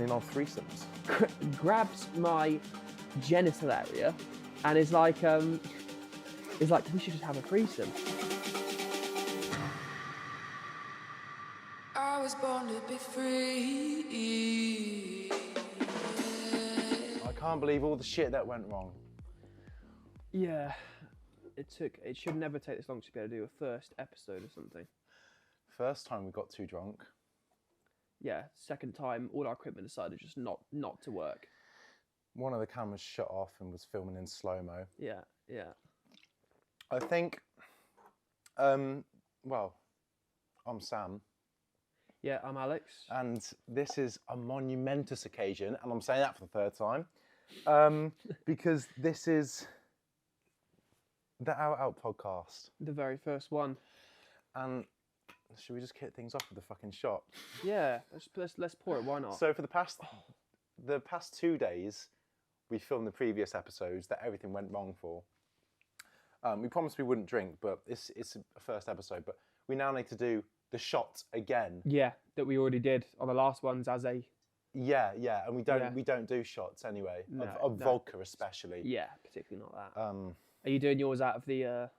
in on threesomes. Grabs my genital area and is like, we should just have a threesome. I was born to be free. I can't believe all the shit that went wrong. Yeah, it should never take this long to be able to do a first episode or something. First time we got too drunk. Yeah, second time, all our equipment decided just not to work. One of the cameras shut off and was filming in slow-mo. Yeah. I think, well, I'm Sam. Yeah, I'm Alex. And this is a monumentous occasion, and I'm saying that for the third time, because this is the Out podcast. The very first one. And should we just kick things off with the fucking shot? Yeah, let's pour it, why not? So for the past 2 days, we filmed the previous episodes that everything went wrong for. We promised we wouldn't drink, but it's a first episode, but we now need to do the shot again. Yeah, that we already did on the last ones as a... Yeah, and we don't do shots anyway, of vodka especially. Yeah, particularly not that. Are you doing yours out of the...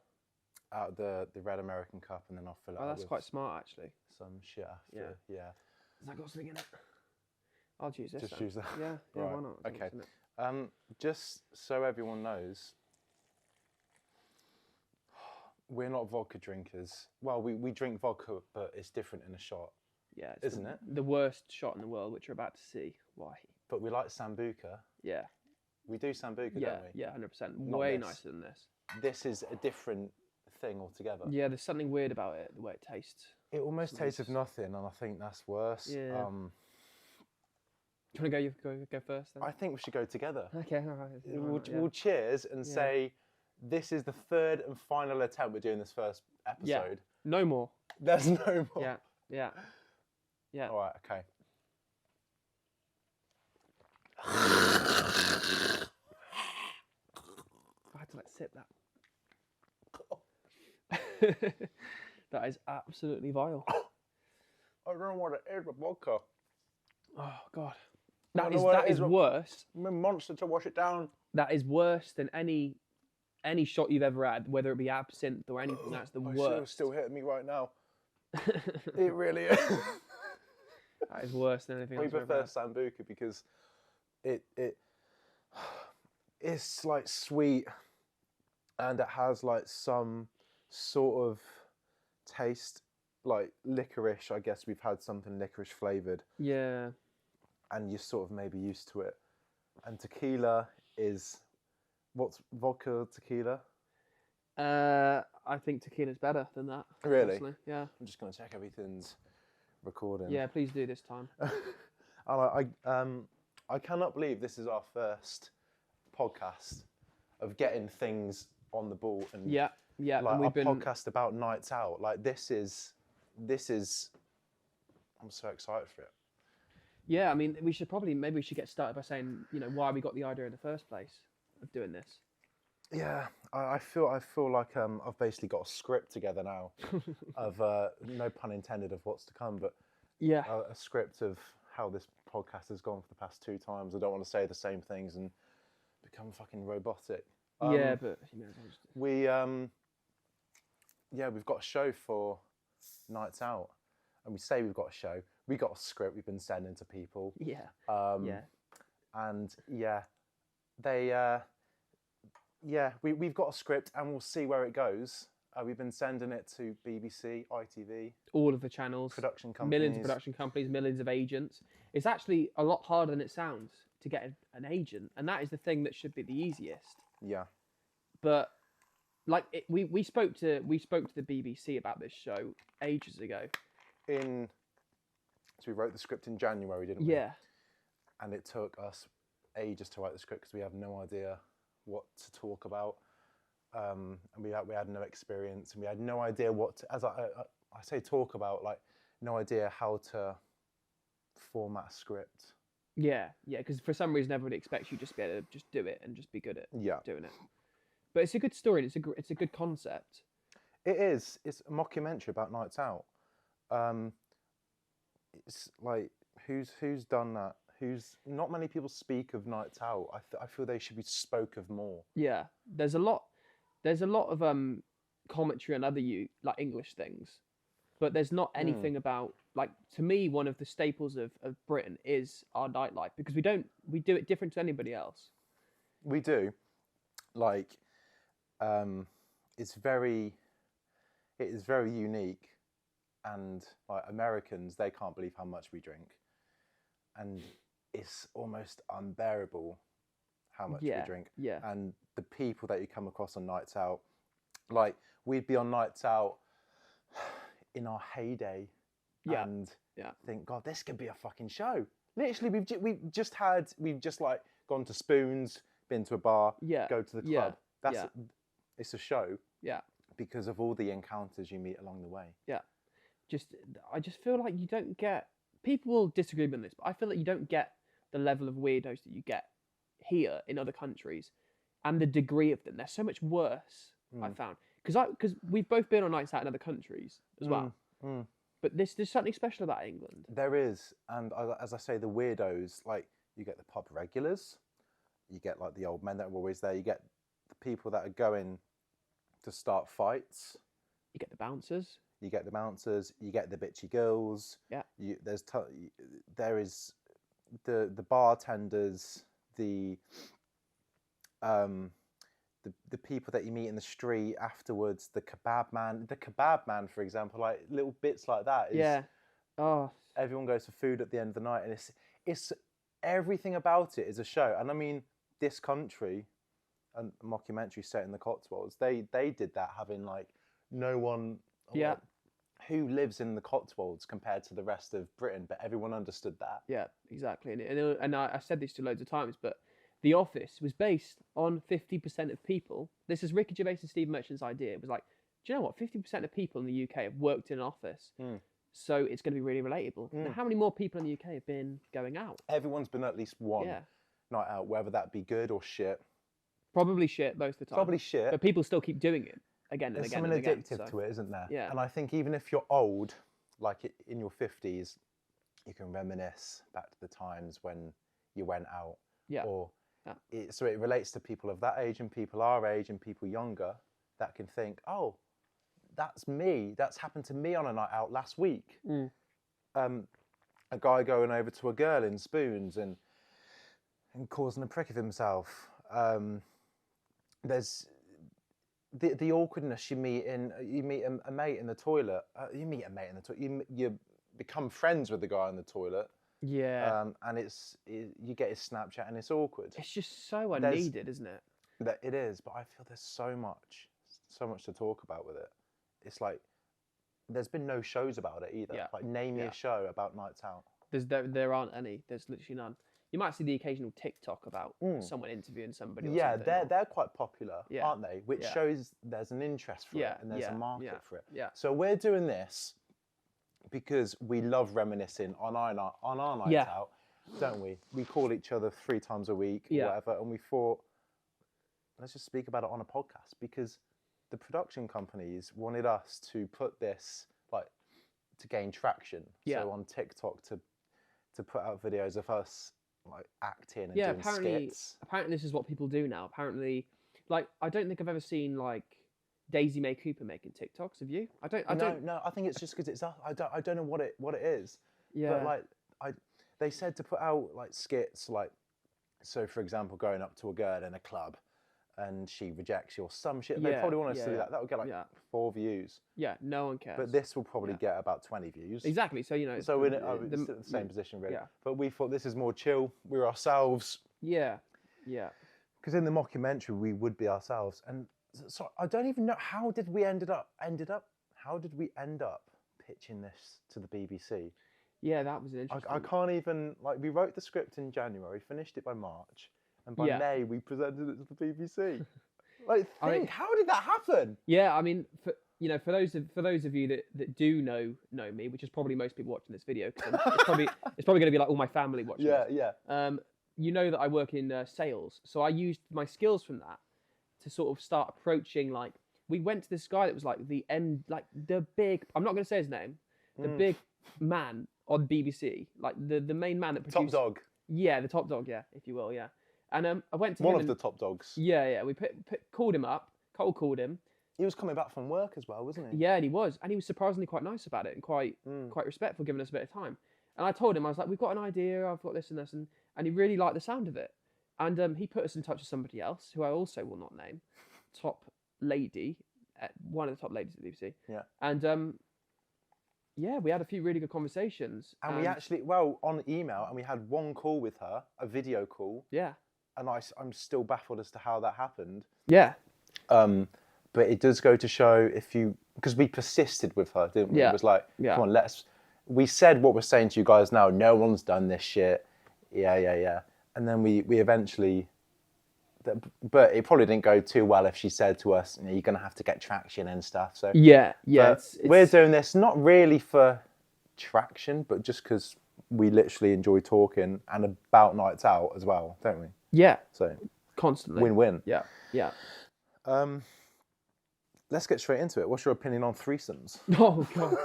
Out of the red American cup, and then I'll fill it Oh, up that's with quite smart, actually. some shit after. Yeah. Has that got something in it? I'll use this. Just then. use that. Yeah, Right. why not? Okay. Just so everyone knows, we're not vodka drinkers. Well, we drink vodka, but it's different in a shot. Yeah, it's isn't it? The worst shot in the world, which you're about to see. Why? But we like Sambuca. Yeah. We do Sambuca, don't we? Yeah, 100%. Not Way this. nicer than this. This is a different thing altogether. Yeah, there's something weird about it, the way it tastes. It almost tastes of nothing, and I think that's worse. Yeah. Do you want to go first then? I think we should go together. Okay, all right. We'll cheers and say this is the third and final attempt we're doing this first episode. Yeah. No more. There's no more. Yeah. All right, okay. I had to sip that. That is absolutely vile. I don't know what it is with vodka. Oh God, I that know what it is is with- worse. I'm a monster to wash it down. That is worse than any shot you've ever had, whether it be absinthe or anything. That's the It's worst. still hitting me right now. It really is. That is worse than anything We else I've ever prefer had. Sambuca because it's like sweet, and it has like some sort of taste, like licorice. I guess we've had something licorice flavored, Yeah. and you're sort of maybe used to it. And tequila is, what's vodka tequila? I think tequila's better than that. Really? Personally. Yeah. I'm just gonna check everything's recording. Yeah, please do this time. I cannot believe this is our first podcast of getting things on the ball and Yeah. like And a podcast about nights out. Like this is. I'm so excited for it. Yeah, I mean, maybe we should get started by saying, why we got the idea in the first place of doing this. Yeah, I feel like I've basically got a script together now of no pun intended of what's to come, but Yeah. a script of how this podcast has gone for the past 2 times. I don't want to say the same things and become fucking robotic. Yeah, but We've got a show for nights out, and we say we've got a show. We got a script we've been sending to people. Yeah. And we've got a script, and we'll see where it goes. We've been sending it to BBC, ITV, All of the channels, production companies. millions of production companies, millions of agents. It's actually a lot harder than it sounds to get an agent, and that is the thing that should be the easiest. Yeah. But we spoke to the BBC about this show ages ago. So we wrote the script in January, didn't we? Yeah. And it took us ages to write the script because we have no idea what to talk about. And we had no experience, and we had no idea what to, as I say talk about, like no idea how to format a script. Yeah, because for some reason everybody expects you just to be able to just do it and just be good at doing it. But it's a good story. And it's a good concept. It is. It's a mockumentary about nights out. It's like who's done that? who's not many people speak of nights out. I feel they should be spoke of more. Yeah, there's a lot of commentary on other like English things, but there's not anything about, like, to me, one of the staples of Britain is our nightlife, because we do it different to anybody else. We do, like, it is very unique, and like Americans, they can't believe how much we drink, and it's almost unbearable how much we drink. Yeah. And the people that you come across on nights out, like, we'd be on nights out in our heyday, and think, God, this could be a fucking show. Literally, we've just like gone to Spoons, been to a bar, go to the club. It's a show. Yeah. Because of all the encounters you meet along the way. Yeah. I just feel like you don't get, people will disagree with this, but I feel like you don't get the level of weirdos that you get here in other countries, and the degree of them. They're so much worse, I found. Because we've both been on nights out in other countries as well. But there's something special about England. There is. And as I say, the weirdos, like, you get the pub regulars, you get like the old men that are always there, you get the people that are going to start fights. You get the bouncers. You get the bitchy girls. Yeah. There is the bartenders, the people that you meet in the street afterwards, the kebab man, for example, like little bits like that. Everyone goes for food at the end of the night, and it's everything about it is a show. And I mean, this country, and Mockumentary set in the Cotswolds, they did that, having like no one who lives in the Cotswolds compared to the rest of Britain, but everyone understood that. Yeah, exactly. And I said this to loads of times, but The Office was based on 50% of people. This is Ricky Gervais and Steve Merchant's idea. It was like, do you know what? 50% of people in the UK have worked in an office. So it's going to be really relatable. Now, how many more people in the UK have been going out? Everyone's been at least one night out, whether that be good or shit. Probably shit most of the time. Probably shit. But people still keep doing it again and again and again. There's something addictive to it, isn't there? Yeah. And I think even if you're old, like in your 50s, you can reminisce back to the times when you went out. Yeah. So it relates to people of that age and people our age and people younger that can think, oh, that's me. That's happened to me on a night out last week. A guy going over to a girl in Spoons and causing a prick of himself. There's the awkwardness you meet a mate in the toilet. You become friends with the guy in the toilet. Yeah. And you get his Snapchat and it's awkward. It's just so unneeded, isn't it? That it is, but I feel there's so much to talk about with it. It's like there's been no shows about it either. Yeah. Like, name me a show about nights out. There aren't any. There's literally none. You might see the occasional TikTok about someone interviewing somebody. Or something. They're quite popular, aren't they? Which shows there's an interest for it and there's a market for it. Yeah. So we're doing this because we love reminiscing on our nights out, don't we? We call each other 3 times a week, or whatever, and we thought, let's just speak about it on a podcast, because the production companies wanted us to put this, like, to gain traction. So on TikTok, to put out videos of us, like, acting and doing skits. Apparently this is what people do now. Apparently, like, I don't think I've ever seen, like, Daisy May Cooper making TikToks. Have you? No. I think it's just because it's us. I don't know what it is. Yeah. But like, they said to put out like skits, like, so for example, going up to a girl in a club, and she rejects you or some shit. They probably want us to do that. That would get like 4 views. Yeah, no one cares. But this will probably get about 20 views. Exactly. So, you know. So we're in the same position, really. Yeah. But we thought this is more chill. We're ourselves. Yeah. Because in the Mockumentary, we would be ourselves. And so I don't even know, how did we end up pitching this to the BBC? Yeah, that was interesting. I can't even, like, we wrote the script in January, finished it by March, and by May we presented it to the BBC. Like, how did that happen? Yeah, I mean, for those of you that do know me, which is probably most people watching this video, because it's probably going to be like all my family watching. Yeah. You know that I work in sales, so I used my skills from that to sort of start approaching, like, we went to this guy that was like the big, I'm not going to say his name, the big man on BBC, like the main man that produced. Top dog. Yeah, the top dog, yeah, if you will, yeah. And I went to One him of and, the top dogs. yeah. We called him up, cold called him. He was coming back from work as well, wasn't he? Yeah, and he was surprisingly quite nice about it and quite respectful, giving us a bit of time. And I told him, I was like, we've got an idea, I've got this and this, and he really liked the sound of it. And he put us in touch with somebody else who I also will not name, top lady, one of the top ladies at the BBC. Yeah. And yeah, we had a few really good conversations. And we actually, well, on email, and we had one call with her, a video call. Yeah. And I'm still baffled as to how that happened. Yeah. But it does go to show because we persisted with her, didn't we? Yeah. It was like, come on, we said what we're saying to you guys now, no one's done this shit. Yeah. And then we eventually, but it probably didn't go too well if she said to us, you're going to have to get traction and stuff. So yeah. We're doing this not really for traction, but just because we literally enjoy talking and about nights out as well, don't we? Yeah. So constantly. Win-win. Yeah. Let's get straight into it. What's your opinion on threesomes? Oh god,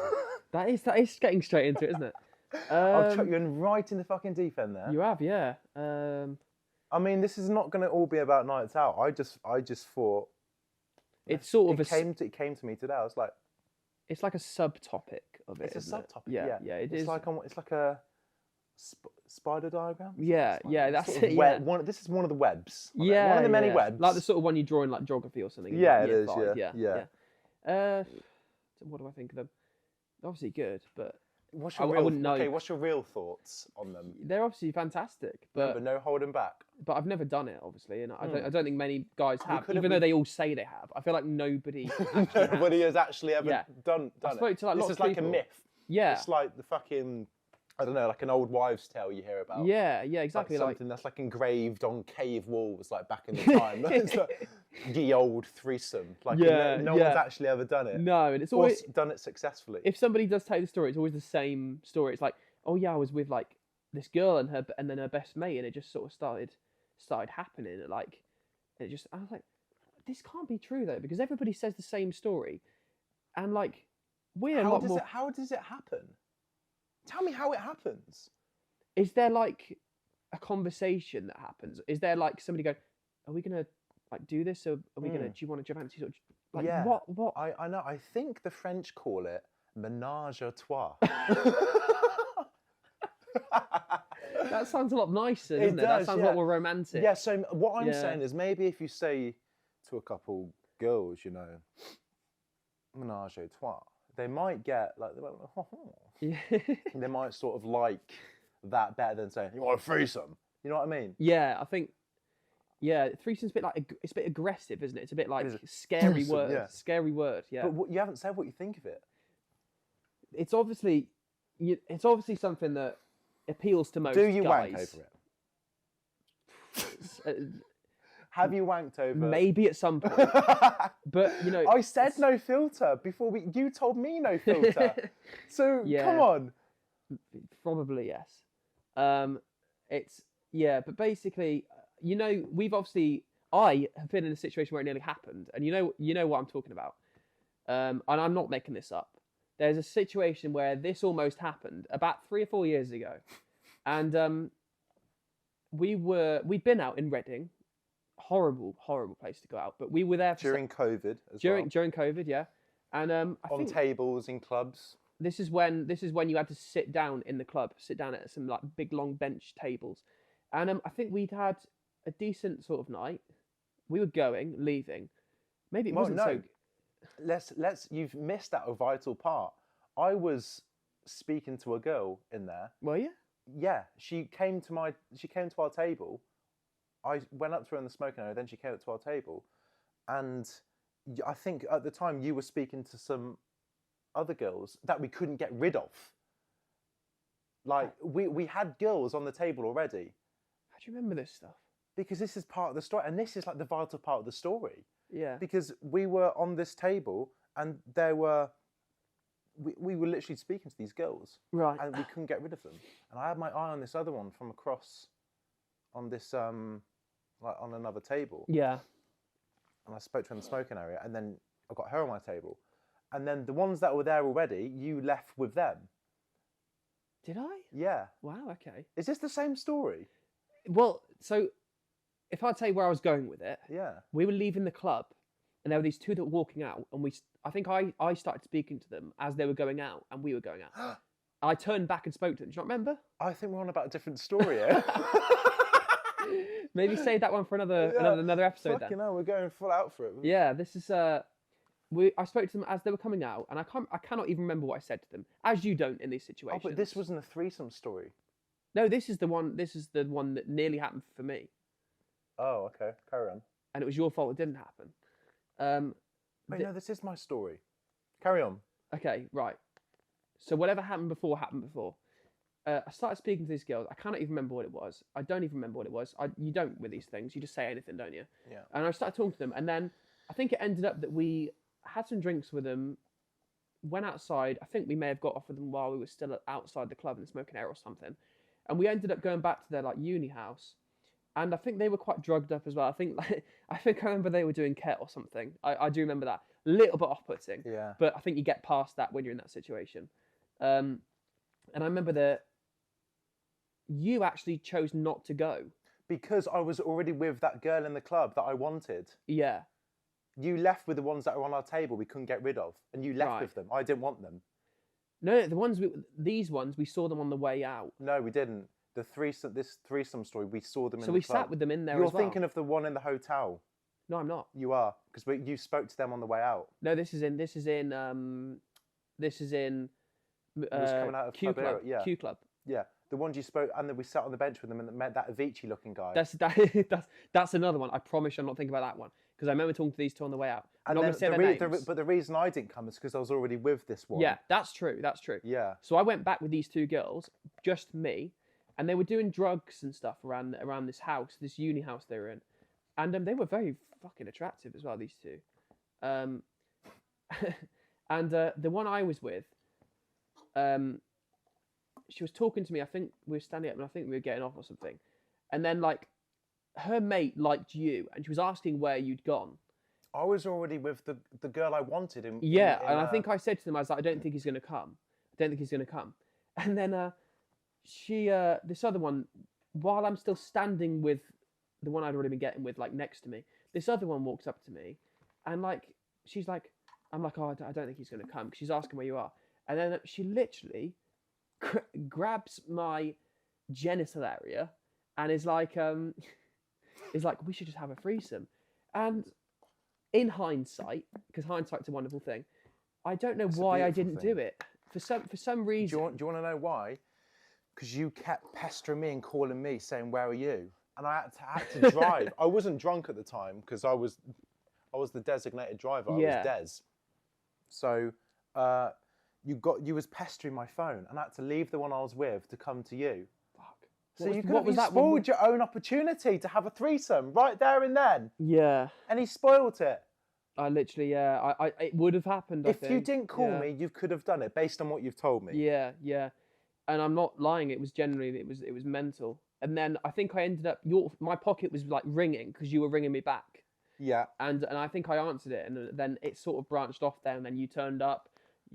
that is getting straight into it, isn't it? I've chucked you in right in the fucking deep end there. You have, yeah. I mean, this is not going to all be about nights out. I just thought it's sort of it came to me today. I was like, it's like a subtopic of it. It's a subtopic. Yeah. It is. It's like a spider diagram. Yeah, that's sort of it. This is one of the webs. Yeah, one of the many webs. Like the sort of one you draw in like geography or something. Yeah, it is. 5. Yeah. What do I think of them? Obviously good, but I wouldn't know. Okay, what's your real thoughts on them? They're obviously fantastic, but no holding back. But I've never done it, obviously, and I don't think many guys have, even though they all say they have. I feel like nobody. Nobody has actually ever done I spoke it. To, like, this is like people. a myth. Yeah. It's like the fucking, I don't know, like an old wives' tale you hear about. Yeah, exactly. Like something that's like engraved on cave walls, like back in the time. It's like the old threesome. Like no one's actually ever done it. No, and it's always done it successfully. If somebody does tell the story, it's always the same story. It's like, oh yeah, I was with like this girl and then her best mate, and it just sort of started happening. I was like, this can't be true though, because everybody says the same story, and like How does it happen? Tell me how it happens. Is there like a conversation that happens? Is there like somebody going, are we gonna like do this? Or are we gonna? Do you want to fancy sort of like what? I know. I think the French call it ménage à trois. That sounds a lot nicer, doesn't it? That sounds a lot more romantic. Yeah. So what I'm saying is maybe if you say to a couple girls, ménage à trois, they might get like, they might sort of like that better than saying, you want a threesome? You know what I mean? Yeah, I think, threesome's a bit like, it's a bit aggressive, isn't it? It's a bit like scary word. Yeah. Scary word, yeah. But you haven't said what you think of it. It's obviously something that appeals to most guys. Do you guys. wank over it? Have you wanked over? Maybe at some point, but I said no filter before you told me no filter. So come on. Probably yes. But basically, I have been in a situation where it nearly happened, and you know what I'm talking about. And I'm not making this up. There's a situation where this almost happened about 3 or 4 years ago, and we'd been out in Reading. Horrible place to go out, but we were there during COVID during COVID, yeah. And I think tables in clubs. This is when you had to sit down in the club, sit down at some like big long bench tables, and I think we'd had a decent sort of night. We were leaving. Maybe it wasn't so. Let's. You've missed out a vital part. I was speaking to a girl in there. Were you? Yeah, she came to our table. I went up to her in the smoking area, then she came up to our table. And I think at the time you were speaking to some other girls that we couldn't get rid of. Like, we had girls on the table already. How do you remember this stuff? Because this is part of the story, and this is like the vital part of the story. Yeah. Because we were on this table, and we were literally speaking to these girls. Right. And we couldn't get rid of them. And I had my eye on this other one from across on this... like on another table. Yeah. And I spoke to her in the smoking area, and then I got her on my table. And then the ones that were there already, you left with them. Did I? Yeah. Wow, okay. Is this the same story? Well, so if I tell you where I was going with it, Yeah. we were leaving the club, and there were these two that were walking out, and I think I started speaking to them as they were going out, and we were going out. I turned back and spoke to them. Do you not remember? I think we're on about a different story here. Maybe save that one for another episode Fucking then. hell, we're going full out for it. Yeah, this is I spoke to them as they were coming out, and I cannot even remember what I said to them, as you don't in these situations. Oh, but this wasn't a threesome story. No, this is the one that nearly happened for me. Oh, okay. Carry on. And it was your fault it didn't happen. Wait, no, this is my story. Carry on. Okay, right. So whatever happened before happened before. I started speaking to these girls. I cannot even remember what it was. I don't even remember what it was. You don't with these things. You just say anything, don't you? Yeah. And I started talking to them, and then I think it ended up that we had some drinks with them, went outside. I think we may have got off with them while we were still outside the club and smoking air or something. And we ended up going back to their like uni house. And I think they were quite drugged up as well. I think I remember they were doing ket or something. I do remember that. A little bit off-putting. Yeah. But I think you get past that when you're in that situation. And I remember that you actually chose not to go. Because I was already with that girl in the club that I wanted. Yeah. You left with the ones that were on our table we couldn't get rid of. And you left with them. I didn't want them. No, these ones, we saw them on the way out. No, we didn't. This threesome story, we saw them in the club. So we sat with them in there as well. You're thinking of the one in the hotel. No, I'm not. You are, because you spoke to them on the way out. No, this is in was coming out of Q Club Club. Era, yeah. Q Club. Yeah, the ones you spoke, and then we sat on the bench with them and met that Avicii-looking guy. That's another one. I promise I'm not thinking about that one because I remember talking to these two on the way out. And but the reason I didn't come is because I was already with this one. Yeah, that's true. That's true. Yeah. So I went back with these two girls, just me, and they were doing drugs and stuff around this house, this uni house they were in, and they were very fucking attractive as well. These two, and the one I was with, she was talking to me. I think we were standing up, and I think we were getting off or something, and then like her mate liked you, and she was asking where you'd gone. I was already with the girl I wanted. I think I said to them, I was like, I don't think he's going to come. I don't think he's going to come. And then this other one, while I'm still standing with the one I'd already been getting with, like next to me, this other one walks up to me, and like she's like, I'm like, oh, I don't think he's going to come. 'Cause she's asking where you are, and then she literally grabs my genital area and is like, we should just have a threesome. And in hindsight, because hindsight's a wonderful thing, I don't know why I didn't do it. For some reason. Do you want to know why? Because you kept pestering me and calling me, saying, "Where are you?" And I had to drive. I wasn't drunk at the time because I was the designated driver. I was Des. So you was pestering my phone, and I had to leave the one I was with to come to you. Fuck. So you spoiled your own opportunity to have a threesome right there and then. Yeah. And he spoiled it. I literally, it would have happened. If you didn't call me, you could have done it based on what you've told me. Yeah, yeah. And I'm not lying. It was genuinely, it was mental. And then I think I ended up, my pocket was like ringing because you were ringing me back. Yeah. And I think I answered it, and then it sort of branched off there, and then you turned up,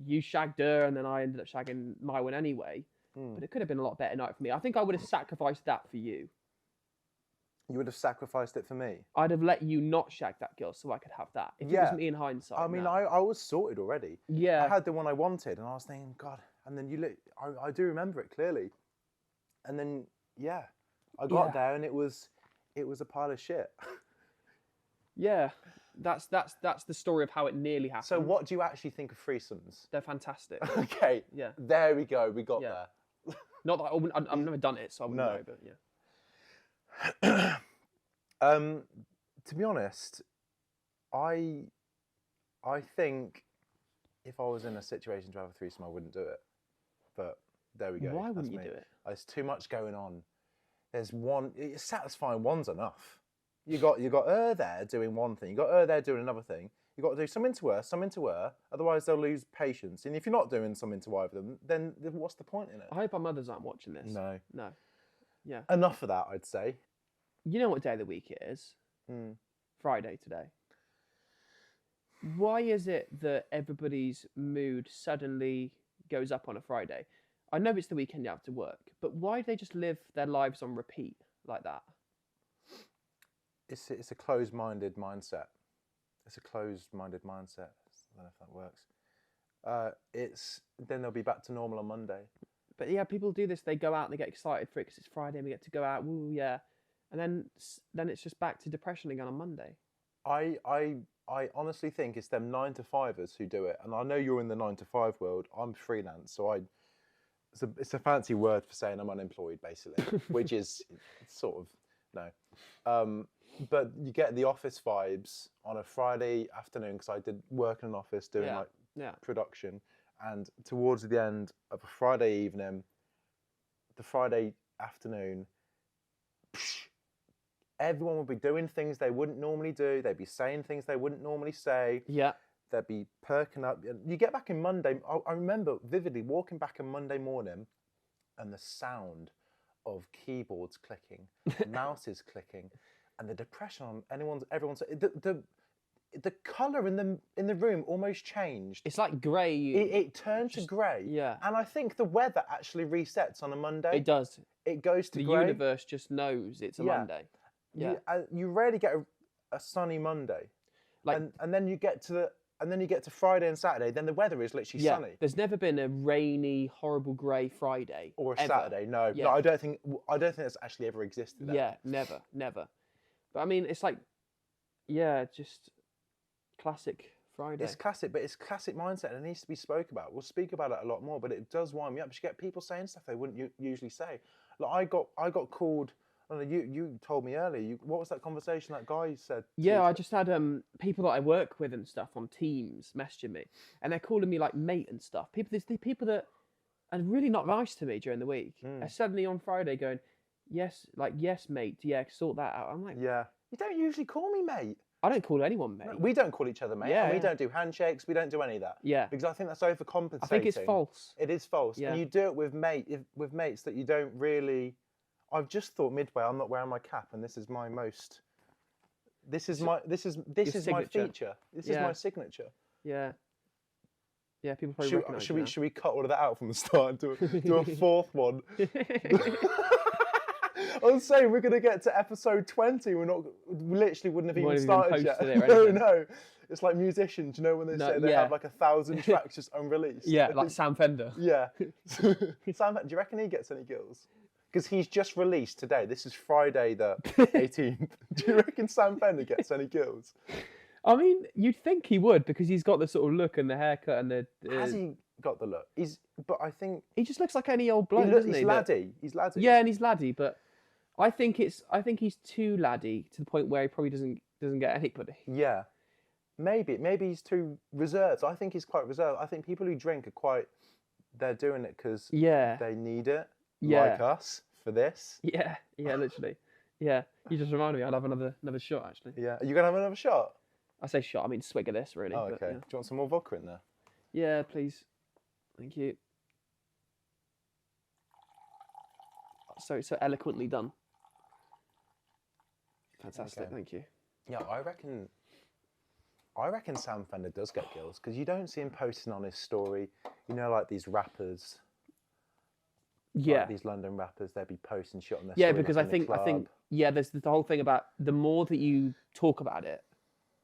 you shagged her, and then I ended up shagging my one anyway. But it could have been a lot better night for me. I think I would have sacrificed that for you. You would have sacrificed it for me? I'd have let you not shag that girl so I could have that. If it was me in hindsight. I mean, I was sorted already. Yeah. I had the one I wanted, and I was thinking, God. And then I do remember it clearly. And then, yeah, I got there, and it was a pile of shit. Yeah, that's the story of how it nearly happened. So what do you actually think of threesomes? They're fantastic. Okay. Yeah. There we go. We got there. Not that I've never done it, so I wouldn't know, but yeah. To be honest, I think if I was in a situation to have a threesome, I wouldn't do it. But there we go. Why wouldn't you do it? There's too much going on. There's one. Satisfying one's enough. You got her there doing one thing. You got her there doing another thing. You got to do something to her. Otherwise, they'll lose patience. And if you're not doing something to either of them, then what's the point in it? I hope our mothers aren't watching this. No. Yeah. Enough of that, I'd say. You know what day of the week it is? Friday today. Why is it that everybody's mood suddenly goes up on a Friday? I know it's the weekend you have to work, but why do they just live their lives on repeat? like that? It's a closed-minded mindset. It's a closed-minded mindset. I don't know if that works. Then they'll be back to normal on Monday. But yeah, people do this. They go out and they get excited for it because it's Friday and we get to go out. Woo, yeah. And then it's just back to depression again on Monday. I honestly think it's them 9-to-5ers who do it. And I know you're in the 9-to-5 world. I'm freelance, so it's a fancy word for saying I'm unemployed, basically, which is sort of no. But you get the office vibes on a Friday afternoon because I did work in an office doing production, and towards the end of a Friday evening, the Friday afternoon, everyone would be doing things they wouldn't normally do. They'd be saying things they wouldn't normally say. Yeah. They'd be perking up. You get back in Monday. I remember vividly walking back on Monday morning, and the sound of keyboards clicking, mouses clicking, and the depression on everyone's. The colour in the room almost changed. It's like grey. It turned to grey. Yeah. And I think the weather actually resets on a Monday. It does. It goes to the grey. The universe just knows it's a Monday. Yeah. You rarely get a sunny Monday. And then you get to Friday and Saturday, then the weather is literally sunny. There's never been a rainy, horrible grey Friday. Or a ever. Saturday, no. Yeah. No, I don't think that's actually ever existed. Yeah, never. But I mean, it's like, just classic Friday. It's classic, but it's classic mindset and it needs to be spoke about. We'll speak about it a lot more, but it does wind me up. You get people saying stuff they wouldn't usually say. Like I got called. I don't know, you told me earlier. What was that conversation that guy said? Yeah, I just had people that I work with and stuff on Teams messaging me, and they're calling me like mate and stuff. There's the people that are really not nice to me during the week. Are suddenly on Friday going, yes, mate, yeah, sort that out. I'm like, yeah, you don't usually call me mate. I don't call anyone mate. No, we don't call each other mate. Yeah, and we don't do handshakes. We don't do any of that. Yeah, because I think that's overcompensating. I think it's false. It is false. Yeah. And you do it with mates that you don't really. I've just thought midway. I'm not wearing my cap, and this is my most. This is my feature. This is my signature. Yeah. Yeah, people probably recognise it now. Should we cut all of that out from the start and do a fourth one? I was saying we're going to get to episode 20. We literally wouldn't have even started yet. No. It's like musicians, you know, when they say they have like 1,000 tracks just unreleased. Yeah, like Sam Fender. Yeah. Sam, do you reckon he gets any girls? Because he's just released today. This is Friday the 18th. Do you reckon Sam Fender gets any girls? I mean, you'd think he would because he's got the sort of look and the haircut and the. Has he got the look? But I think he just looks like any old bloke, doesn't he? He's laddie. He's laddie. Yeah, and he's laddie, but I think he's too laddie to the point where he probably doesn't get anybody. Yeah, maybe he's too reserved. I think he's quite reserved. I think people who drink they're doing it because they need it. Yeah. Like us for this. Yeah, literally. Yeah, you just reminded me. I'd have another shot actually. Yeah, are you gonna have another shot? I say shot. I mean swig of this, really. Oh, okay. But, yeah. Do you want some more vodka in there? Yeah, please. Thank you. So eloquently done. Fantastic. Okay. Thank you. Yeah, I reckon Sam Fender does get girls because you don't see him posting on his story. You know, like these rappers. Yeah, like these London rappers, they'd be posting shit on their story. Yeah, because I think there's the whole thing about the more that you talk about it,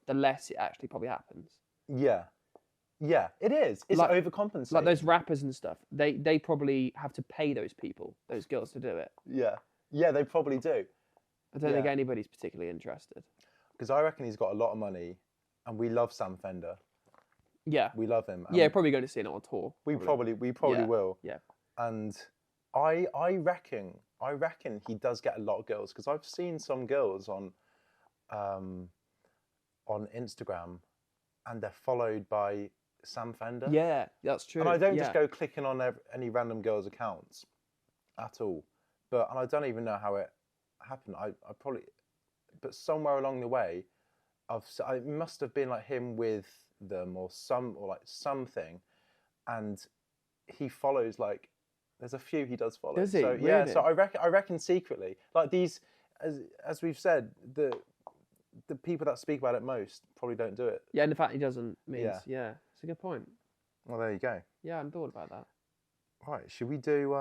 the less it actually probably happens. Yeah, it is. It's like overcompensating. Like those rappers and stuff, they probably have to pay those girls to do it. Yeah, they probably do. I don't think anybody's particularly interested. Because I reckon he's got a lot of money, and we love Sam Fender. Yeah, we love him. Yeah, probably going to see him on tour. We probably will. Yeah, and. I reckon he does get a lot of girls because I've seen some girls on Instagram, and they're followed by Sam Fender. Yeah, that's true. And I don't just go clicking on any random girls' accounts at all. And I don't even know how it happened. I probably, but somewhere along the way, it must have been like him with them or something, and he follows like. There's a few he does follow. Does he? So, really? Yeah, so I reckon secretly, like these, as we've said, the people that speak about it most probably don't do it. Yeah, and the fact he doesn't means, it's a good point. Well, there you go. Yeah, I hadn't thought about that. Right, should we do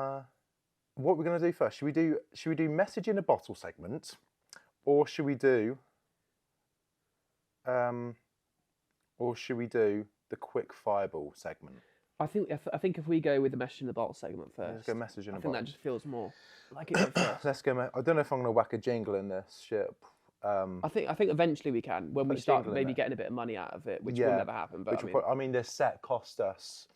what we're gonna do first? Should we do message in a bottle segment, or should we do the quick fireball segment? I think if we go with the message in the bottle segment first, Let's go message in a I think bottle. that just feels more like it first. Let's go. I don't know if I'm gonna whack a jingle in this shit. I think eventually we can when we start maybe getting a bit of money out of it, which will never happen. But I mean, this set cost us,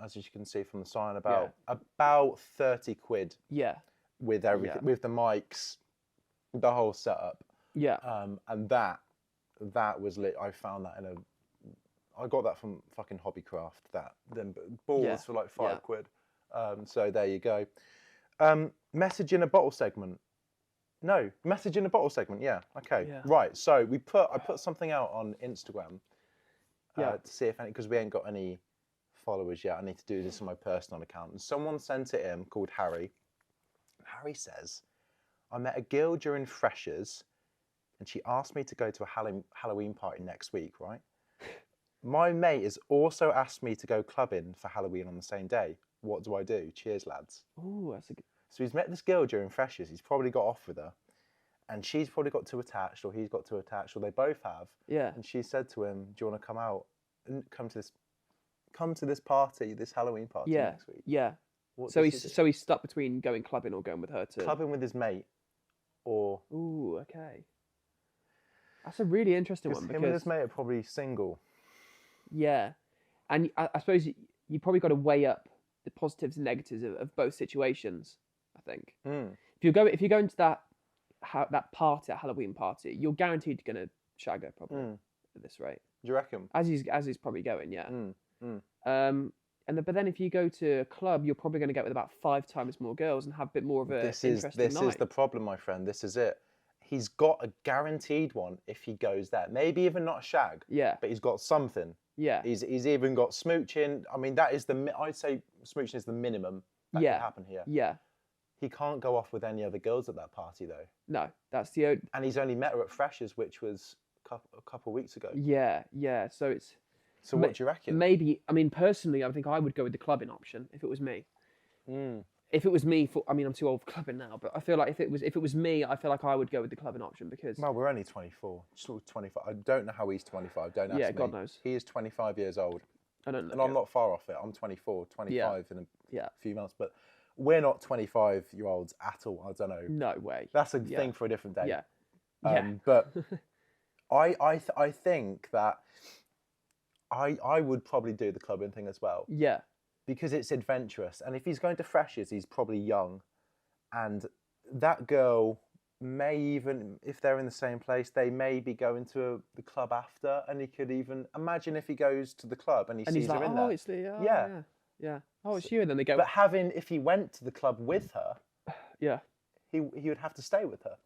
as you can see from the sign, about 30 quid. Yeah. With everything, with the mics, the whole setup. Yeah. And that was lit. I found that I got that from fucking Hobbycraft. Them balls for like 5 quid. So there you go. Message in a bottle segment. No, message in a bottle segment. Yeah. Okay. Yeah. Right. So I put something out on Instagram. To see if any, because we ain't got any followers yet. I need to do this on my personal account. And someone sent it in called Harry. Harry says, I met a girl during Freshers, and she asked me to go to a Halloween party next week. Right. My mate has also asked me to go clubbing for Halloween on the same day. What do I do? Cheers, lads. Oh, that's a good. So he's met this girl during Freshers. He's probably got off with her. And she's probably got too attached, or he's got too attached, or they both have. Yeah. And she said to him, do you want to come out and come to this party, this Halloween party next week? Yeah. So he's stuck between going clubbing or going with her too. Clubbing with his mate, or... Ooh, okay. That's a really interesting one. Because him and his mate are probably single. Yeah. And I suppose you probably got to weigh up the positives and negatives of both situations, I think. If you go into that party, that Halloween party, you're guaranteed going to shag her probably at this rate. Do you reckon? As he's probably going, yeah. But then if you go to a club, you're probably going to get with about 5 times more girls and have a bit more of a interesting night. This is the problem, my friend. This is it. He's got a guaranteed one if he goes there. Maybe even not a shag. Yeah. But he's got something. Yeah. He's even got smooching. I mean, I'd say smooching is the minimum that can happen here. Yeah. He can't go off with any other girls at that party, though. No, that's the... And he's only met her at Freshers, which was a couple of weeks ago. Yeah, yeah. So what do you reckon? Maybe, I mean, personally, I think I would go with the clubbing option if it was me. If it was me, I'm too old for clubbing now, but I feel like if it was me, I feel like I would go with the clubbing option because... Well, we're only 24, sort of 25. I don't know how he's 25. Don't ask me. Yeah, God knows. He is 25 years old. I don't know. And I'm not far off it. I'm 24, 25 in a few months, but we're not 25-year-olds at all. I don't know. No way. That's a thing for a different day. Yeah. But I think that I would probably do the clubbing thing as well. Yeah. Because it's adventurous. And if he's going to Freshers, he's probably young. And that girl may even, if they're in the same place, they may be going to the club after. And he could even, imagine if he goes to the club and he sees her in there. It's yeah. Oh, it's you. And then they go... But if he went to the club with her, he would have to stay with her.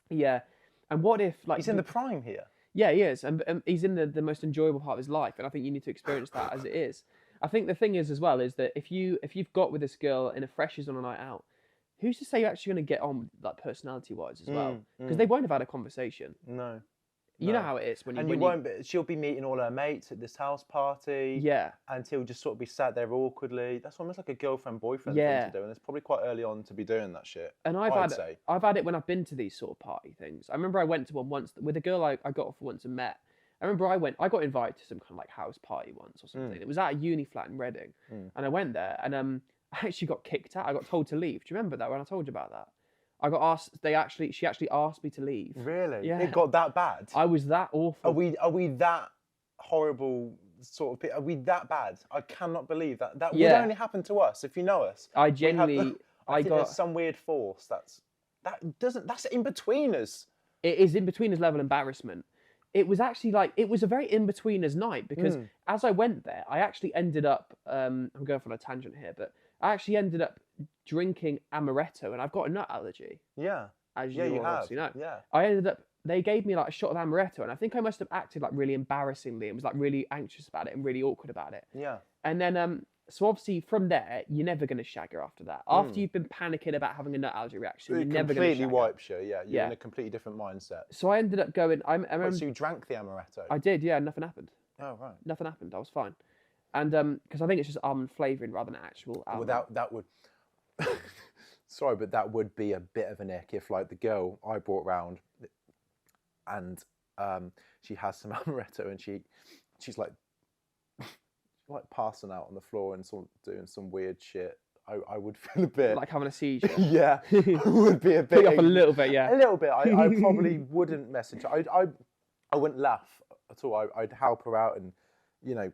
Yeah. And what if... He's in the prime here. Yeah, he is. And he's in the most enjoyable part of his life. And I think you need to experience that as it is. I think the thing is as well is that if you've got with this girl in a Freshers on a night out, who's to say you're actually going to get on like personality-wise as well? Because they won't have had a conversation. No. You know how it is when you... And you won't... She'll be meeting all her mates at this house party. Yeah. And he'll just sort of be sat there awkwardly. That's almost like a girlfriend-boyfriend thing to do. And it's probably quite early on to be doing that shit. And I've had it when I've been to these sort of party things. I remember I went to one once with a girl I got off once and met. I remember I got invited to some kind of like house party once or something. It was at a uni flat in Reading. And I went there and I actually got kicked out. I got told to leave. Do you remember that when I told you about that? I got asked, she actually asked me to leave. Really? Yeah. It got that bad? I was that awful. Are we that horrible sort of people? Are we that bad? I cannot believe that. That would only happen to us if you know us. I genuinely... I think there's some weird force that's in between us. It is in between us level embarrassment. It was actually it was a very in-betweeners night because as I went there, I actually ended up, I'm going for a tangent here, but I actually ended up drinking amaretto and I've got a nut allergy. Yeah. As you obviously know. Yeah. I ended up, they gave me like a shot of amaretto and I think I must have acted like really embarrassingly and was like really anxious about it and really awkward about it. Yeah. And then, so obviously from there, you're never going to shag her after that. After you've been panicking about having a nut allergy reaction, you're never going to shag her. Completely wipes you, yeah. You're in a completely different mindset. So I ended up going, I remember... So you drank the amaretto? I did, yeah, nothing happened. Oh, right. Nothing happened, I was fine. And because I think it's just almond flavouring rather than actual almond. Well, that would... Sorry, but that would be a bit of an ick if, like, the girl I brought round, and she has some amaretto, and she's like passing out on the floor and sort of doing some weird shit. I would feel a bit Like having a seizure. yeah, it would be a bit. Pick up a little bit, yeah. A little bit. I probably wouldn't message her. I wouldn't laugh at all. I'd help her out and, you know,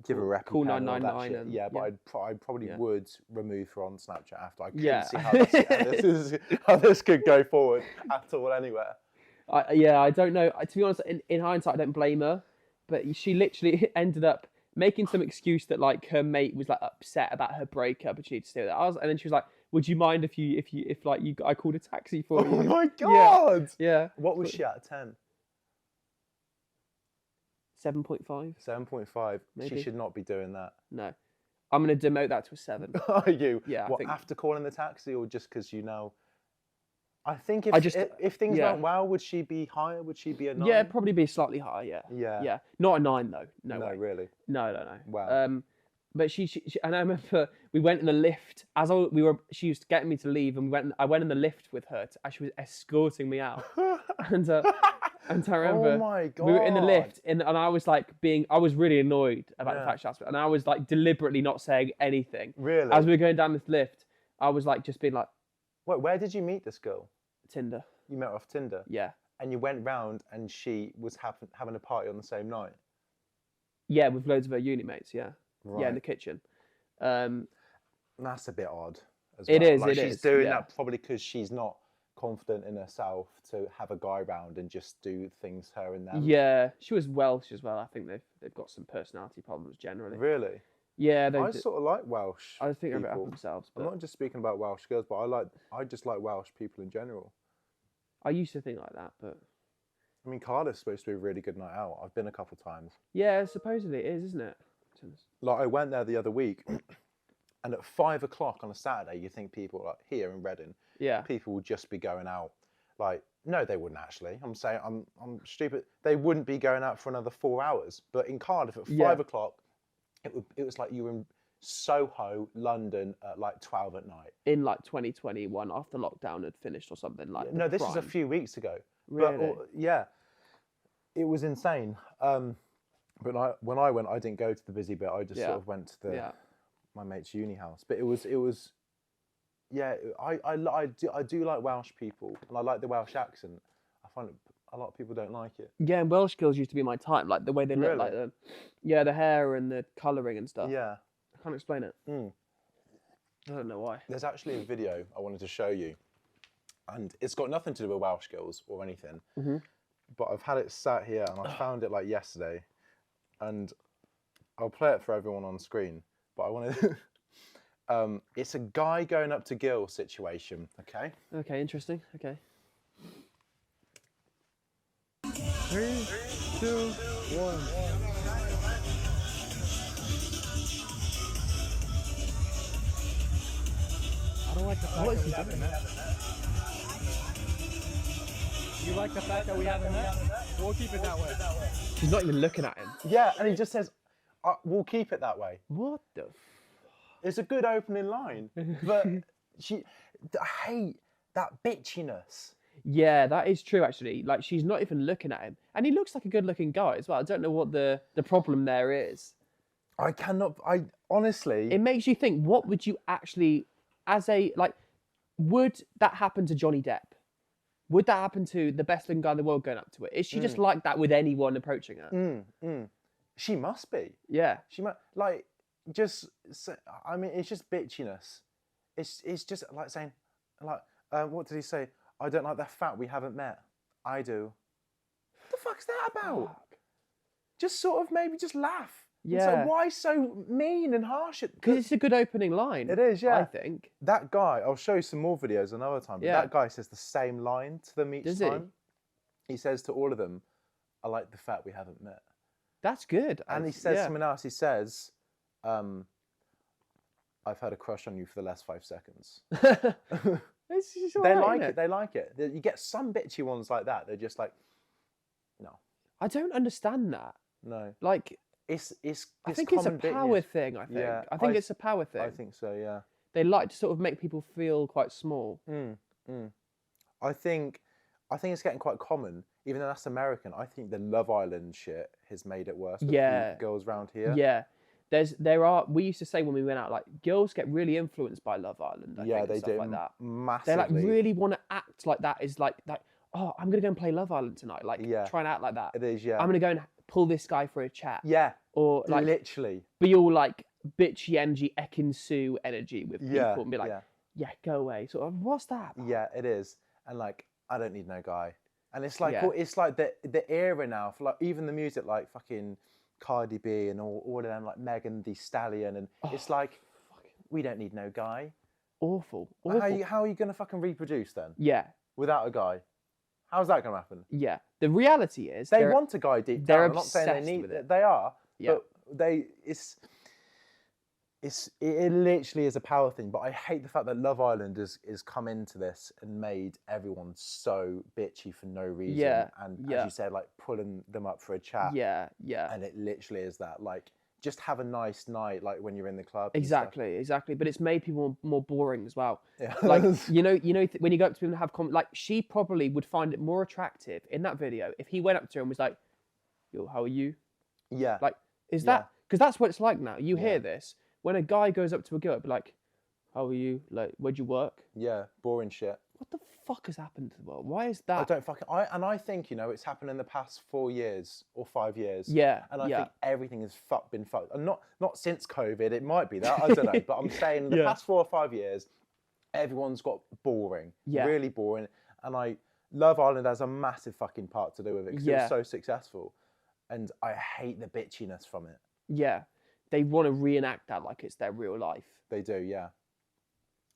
give her a rep. Call 999 and yeah, but I probably would remove her on Snapchat after. I couldn't Yeah. see how this could go forward at all anywhere. I don't know. To be honest, in hindsight, I don't blame her, but she literally ended up making some excuse that like her mate was like upset about her breakup and she needed to stay with her. And then she was like, "Would you mind if I called a taxi for you?" Oh my god! Yeah. What was she out of 10? 7.5. 7.5. Maybe. She should not be doing that. No, I'm gonna demote that to a 7. Are you? Yeah. What, I think... after calling the taxi, or just because you know? I think if things went well, would she be higher? Would she be a 9? Yeah, probably be slightly higher. Yeah. Yeah. Yeah. Not a 9 though. No way. Really. No. Wow. But she and I remember we went in the lift she was getting me to leave, and I went in the lift with her as she was escorting me out. and I remember oh my god, we were in the lift and I was like I was really annoyed about the fact she asked me, and I was like deliberately not saying anything. Really? As we were going down this lift, I was like just being like, wait, where did you meet this girl? Tinder. You met her off Tinder? Yeah. And you went round and she was having a party on the same night? Yeah, with loads of her uni mates, yeah. Right. Yeah, in the kitchen. That's a bit odd as well. It is, like, it she's is, doing yeah. that probably because she's not confident in herself to have a guy round and just do things her and them. Yeah, she was Welsh as well. I think they've got some personality problems generally. Really? Yeah, I sort of like Welsh I think they're a bit people. up themselves. I'm But not just speaking about Welsh girls, but I just like Welsh people in general. I used to think like that, but I mean, Cardiff's supposed to be a really good night out. I've been a couple times. yeah, supposedly it is, isn't it? Like, I went there the other week, and at 5 o'clock on a Saturday, you think people, like here in Reading, Yeah. people would just be going out. Like, no, they wouldn't actually. I'm saying, I'm stupid. They wouldn't be going out for another 4 hours. But in Cardiff at 5 o'clock, it was like you were in Soho, London at like 12 at night. In like 2021, after lockdown had finished or something like. No, this is a few weeks ago. Really? But, yeah, it was insane. But when I went, I didn't go to the busy bit. I just sort of went to my mate's uni house. But it was yeah. I do like Welsh people, and I like the Welsh accent. I find a lot of people don't like it. Yeah, and Welsh girls used to be my type, like the way they look, Really? like the hair and the colouring and stuff. Yeah. I can't explain it. I don't know why. There's actually a video I wanted to show you, and it's got nothing to do with Welsh girls or anything. But I've had it sat here, and I found it like yesterday, and I'll play it for everyone on screen. But I want to. It's a guy going up to girl situation. Okay. Okay, interesting. Okay. 3, 2, 1. I don't like the fact that we haven't met. You like the fact that we haven't met? We'll keep it that way. She's not even looking at him. Yeah, and he just says, "We'll keep it that way." What the? It's a good opening line, but I hate that bitchiness. Yeah, that is true actually. Like she's not even looking at him, and he looks like a good-looking guy as well. I don't know what the problem there is. I honestly. It makes you think. What would you actually, would that happen to Johnny Depp? Would that happen to the best-looking guy in the world going up to it? Is she just like that with anyone approaching her? She must be. Yeah. She must I mean, it's just bitchiness. It's just like saying, like, what did he say? I don't like the fact we haven't met. I do. What the fuck's that about? Fuck. Just sort of maybe just laugh. Yeah. So why so mean and harsh? Because it's a good opening line. It is, yeah. I think. That guy, I'll show you some more videos another time, but that guy says the same line to them each time. He says to all of them, I like the fact we haven't met. That's good. And he says something else. He says, I've had a crush on you for the last 5 seconds. They like it. They like it. You get some bitchy ones like that. They're just like, no. I don't understand that. No. Like, it's I think it's a power thing. I think. Yeah, I think it's a power thing. I think so. Yeah. They like to sort of make people feel quite small. I think it's getting quite common, even though that's American. I think the Love Island shit has made it worse with the girls around here. Yeah. We used to say when we went out, like, girls get really influenced by Love Island. I think, they and stuff do like that. massively. They like really want to act like that is like oh, I'm gonna go and play Love Island tonight. Like, try and act like that. It is, yeah. I'm gonna go and pull this guy for a chat. Yeah. Or like literally be all like bitchy energy, Ekin-Su energy with people and be like, yeah, go away. Sort of, what's that about? Yeah, it is. And like, I don't need no guy. And it's like it's like the era now for like even the music, like fucking Cardi B and all of them, like Megan Thee Stallion, and it's like we don't need no guy. Awful. How are you gonna fucking reproduce then? Yeah. Without a guy, how's that gonna happen? Yeah. The reality is they want a guy deep down. I'm not saying they need it. They are. Yeah. But it literally is a power thing. But I hate the fact that Love Island is come into this and made everyone so bitchy for no reason. Yeah. And as you said, like pulling them up for a chat. Yeah. Yeah. And it literally is that, like, just have a nice night, like when you're in the club. Exactly. But it's made people more boring as well. Yeah. Like, you know, when you go up to him and have like, she probably would find it more attractive in that video if he went up to her and was like, yo, how are you? Yeah. Like, is that, because that's what it's like now. You hear this, when a guy goes up to a girl, it'd be like, how are you? Like, where'd you work? Yeah, boring shit. What the fuck has happened to the world? Why is that? I think, you know, it's happened in the past 4 years or 5 years. Yeah. And I think everything has been fucked. And not since COVID, it might be that, I don't know. But I'm saying the past 4 or 5 years, everyone's got boring. Yeah. Really boring. And Love Island has a massive fucking part to do with it because it was so successful. And I hate the bitchiness from it. Yeah. They want to reenact that like it's their real life. They do, yeah.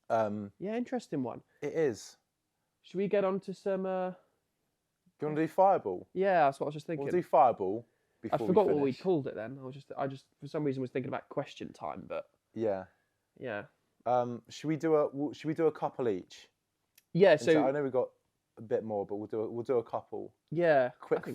Yeah, interesting one. It is. Should we get on to some... Do you want to do Fireball? Yeah, that's what I was just thinking. We'll do Fireball before I forgot what we called it then. I just for some reason was thinking about question time, but... Yeah. Yeah. Should we do a couple each? Yeah, so I know we've got a bit more, but we'll do a couple. Yeah. Quick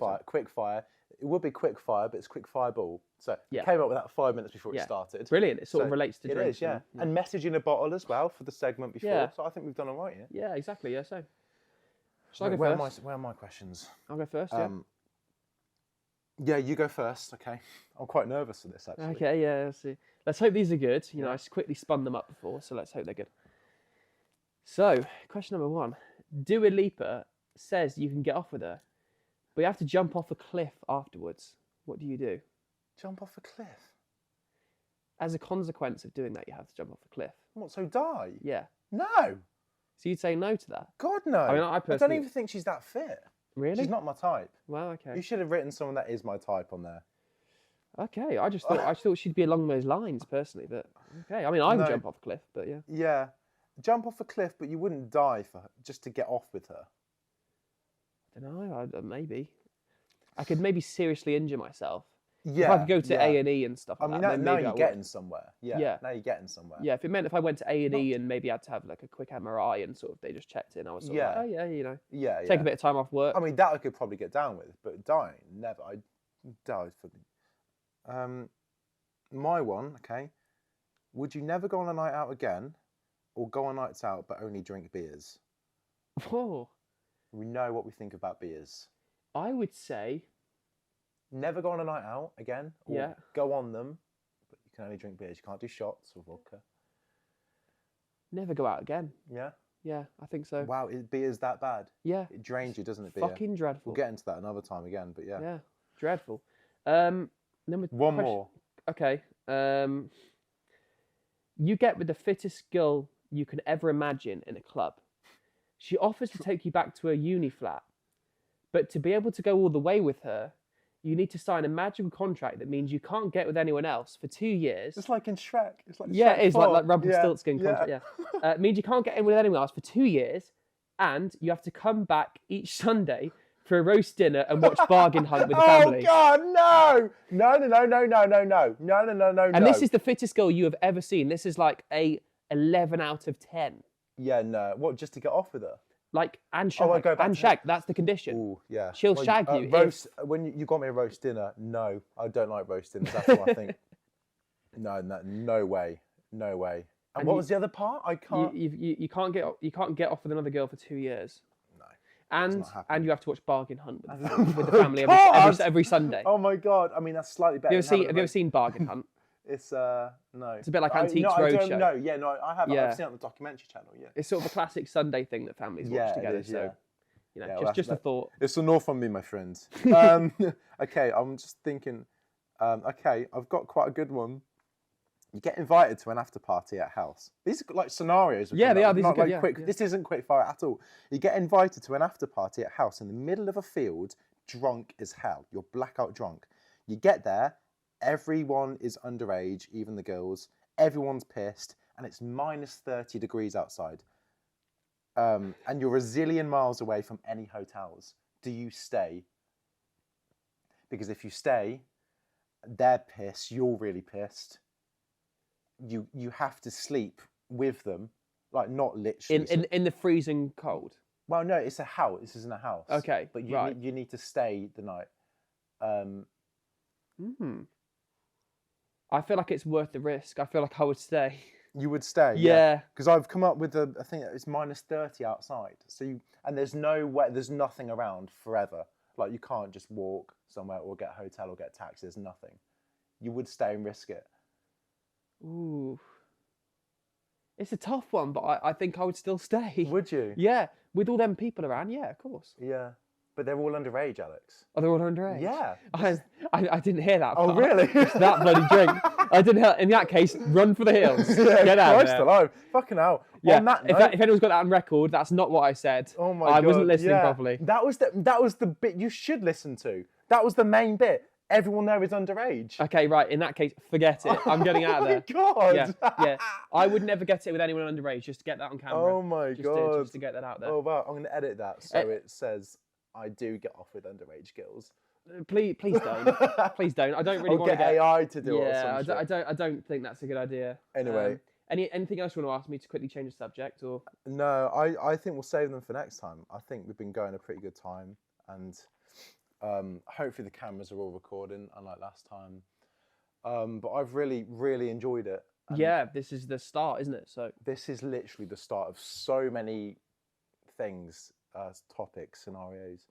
fire. It would be quick fire, but it's quick fireball. So we came up with that 5 minutes before it started. Brilliant. It sort of relates to drinks. It is, yeah. And message in a bottle as well for the segment before. Yeah. So I think we've done all right here. Yeah, exactly. Yeah, so. Shall I go first? Where are my questions? I'll go first, yeah. Yeah, you go first, okay. I'm quite nervous for this, actually. Okay, yeah, let's see. Let's hope these are good. You know, I just quickly spun them up before, so let's hope they're good. So, question number 1. Dua Lipa says you can get off with her, but you have to jump off a cliff afterwards. What do you do? Jump off a cliff? As a consequence of doing that, you have to jump off a cliff. What, so die? Yeah. No! So you'd say no to that? God, no. I mean, I don't even think she's that fit. Really? She's not my type. Well, okay. You should have written someone that is my type on there. Okay, I thought she'd be along those lines personally, but okay. I mean, I would jump off a cliff, but yeah. Yeah. Jump off a cliff, but you wouldn't die for her, just to get off with her. I don't know, maybe. I could maybe seriously injure myself. Yeah. If I could go to A&E and stuff like that. Now you're getting somewhere. Yeah. Now you're getting somewhere. Yeah, if it meant if I went to A&E and maybe I had to have like a quick MRI and sort of they just checked it and I was sort of like, oh yeah, you know. Yeah, take a bit of time off work. I mean, that I could probably get down with, but dying, never. I died for the... my one, okay. Would you never go on a night out again or go on nights out but only drink beers? Oh. We know what we think about beers. I would say... Never go on a night out again, or go on them, but you can only drink beers. You can't do shots or vodka. Never go out again. Yeah? Yeah, I think so. Wow, beer's that bad? Yeah. It drains you, doesn't it, beer? Fucking dreadful. We'll get into that another time again, but yeah. Yeah, dreadful. One more. Okay. You get with the fittest girl you can ever imagine in a club. She offers to take you back to her uni flat, but to be able to go all the way with her, you need to sign a magical contract that means you can't get with anyone else for 2 years. It's like in Shrek. It's like Shrek it is 4. like Rumpelstiltskin contract. Yeah, it means you can't get in with anyone else for 2 years, and you have to come back each Sunday for a roast dinner and watch Bargain Hunt with the family. Oh God, no! No! And this is the fittest girl you have ever seen. This is like a 11 out of 10. Yeah, no. What, just to get off with her? Like, and shag. That's the condition. Ooh, yeah. She'll shag you. When you got me a roast dinner, no, I don't like roast dinners. That's what I think. No way. And what was the other part? I can't. You can't get off with another girl for 2 years. No. And you have to watch Bargain Hunt with the family every Sunday. Oh my God! I mean, that's slightly better. Have you ever seen Bargain Hunt? It's no. It's a bit like Antiques Roadshow. No, yeah, no, I have. Yeah. I've seen it on the documentary channel. Yeah. It's sort of a classic Sunday thing that families watch together. It is, so, just a thought. It's enough on me, my friends. Okay, I'm just thinking. Okay, I've got quite a good one. You get invited to an after party at a house. These are like scenarios. Yeah, they are. These are good, like quick. Yeah. This isn't quick fire at all. You get invited to an after party at a house in the middle of a field, drunk as hell. You're blackout drunk. You get there, everyone is underage, even the girls. Everyone's pissed, and it's minus 30 degrees outside. And you're a zillion miles away from any hotels. Do you stay? Because if you stay, they're pissed. You're really pissed. You have to sleep with them, like not literally. In the freezing cold. Well, no, it's a house. This isn't a house. Okay, but you need to stay the night. I feel like it's worth the risk. I feel like I would stay. You would stay, yeah. Because I've come up with I think it's minus 30 outside. So there's nothing around forever. Like you can't just walk somewhere or get a hotel or get a taxi. There's nothing. You would stay and risk it. Ooh. It's a tough one, but I think I would still stay. Would you? Yeah. With all them people around, yeah, of course. Yeah. But they're all underage, Alex. Oh, they're all underage? Yeah. I didn't hear that part. Oh, really? That bloody drink. I didn't hear. In that case, run for the hills. Get out Christ there. alive. Fucking hell. Yeah. On that if note, anyone's got that on record, that's not what I said. Oh my God. I wasn't listening properly. That was the bit you should listen to. That was the main bit. Everyone there is underage. Okay, right. In that case, forget it. I'm getting out of there. Oh my God. Yeah. I would never get it with anyone underage. Just to get that on camera. Oh my God. Just to get that out there. Oh wow. I'm going to edit that so it says I do get off with underage girls. Please don't. Please don't. I don't really want to get AI to do it. Yeah, I don't think that's a good idea. Anyway. Anything else you want to ask me to quickly change the subject, or? No, I think we'll save them for next time. I think we've been going a pretty good time, and hopefully the cameras are all recording, unlike last time. But I've really, really enjoyed it. Yeah, this is the start, isn't it? So this is literally the start of so many things, topics, scenarios.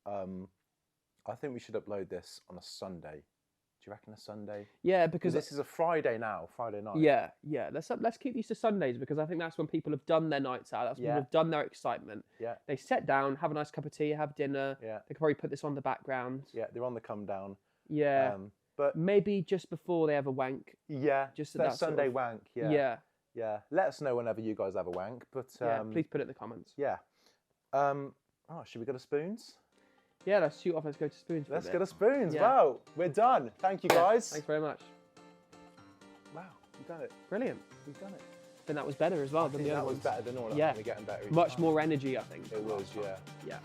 I think we should upload this on a Sunday. Do you reckon a Sunday? Yeah, because this is a Friday now, Friday night. Yeah. Let's keep these to Sundays, because I think that's when people have done their nights out. That's when people have done their excitement. Yeah. They sit down, have a nice cup of tea, have dinner. Yeah. They could probably put this on the background. Yeah, they're on the come down. Yeah. But maybe just before they have a wank. Yeah. Just that Sunday wank. Yeah. Yeah. Yeah. Let us know whenever you guys have a wank. But please put it in the comments. Yeah. Should we go to spoons? Yeah, let's shoot off. Let's go to spoons. Let's go to spoons. Yeah. Wow, we're done. Thank you, guys. Thanks very much. Wow, we've done it. Brilliant. We've done it. I think that was better as well than the other ones. That was better than all. Yeah. We're getting better. Much more energy, I think. It was, yeah. Yeah.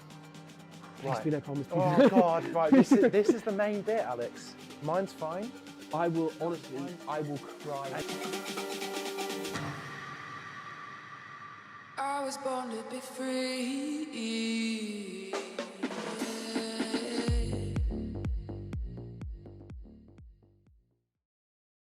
Right. Please, no problems. Oh God! Right, this is the main bit, Alex. Mine's fine. I will honestly, I will cry. I was born to be free.